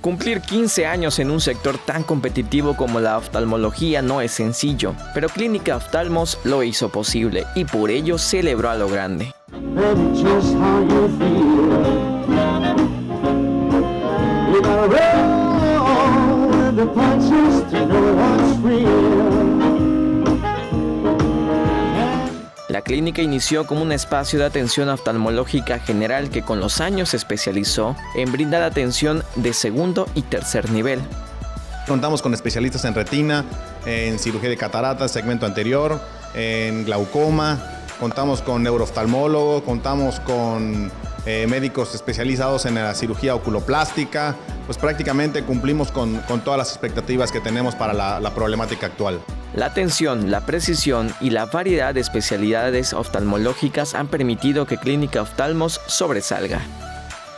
Cumplir 15 años en un sector tan competitivo como la oftalmología no es sencillo, pero Clínica Oftalmos lo hizo posible y por ello celebró a lo grande. La clínica inició como un espacio de atención oftalmológica general que con los años se especializó en brindar atención de segundo y tercer nivel. Contamos con especialistas en retina, en cirugía de cataratas, segmento anterior, en glaucoma, contamos con neurooftalmólogo, contamos con médicos especializados en la cirugía oculoplástica, pues prácticamente cumplimos con todas las expectativas que tenemos para la problemática actual. La atención, la precisión y la variedad de especialidades oftalmológicas han permitido que Clínica Oftalmos sobresalga.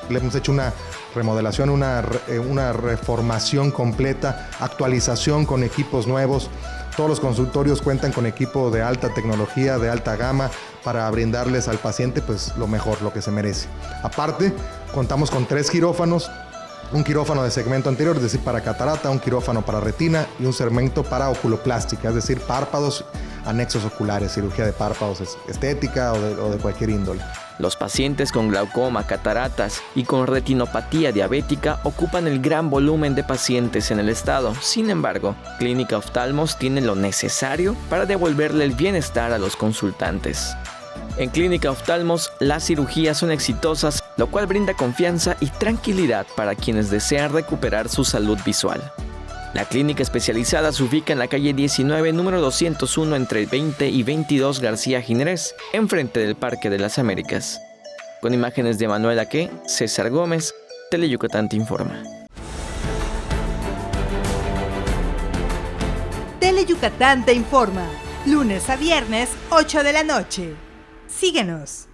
Le hemos hecho una remodelación, una reformación completa, actualización con equipos nuevos. Todos los consultorios cuentan con equipo de alta tecnología, de alta gama, para brindarles al paciente pues, lo mejor, lo que se merece. Aparte, contamos con 3 quirófanos, un quirófano de segmento anterior, es decir, para catarata, un quirófano para retina y un segmento para oculoplástica, es decir, párpados, anexos oculares, cirugía de párpados estética o de cualquier índole. Los pacientes con glaucoma, cataratas y con retinopatía diabética ocupan el gran volumen de pacientes en el estado. Sin embargo, Clínica Oftalmos tiene lo necesario para devolverle el bienestar a los consultantes. En Clínica Oftalmos, las cirugías son exitosas, lo cual brinda confianza y tranquilidad para quienes desean recuperar su salud visual. La clínica especializada se ubica en la calle 19, número 201, entre 20 y 22 García Ginerés, enfrente del Parque de las Américas. Con imágenes de Manuel Aque, César Gómez, Teleyucatán te informa. Teleyucatán te informa, lunes a viernes, 8 de la noche. Síguenos.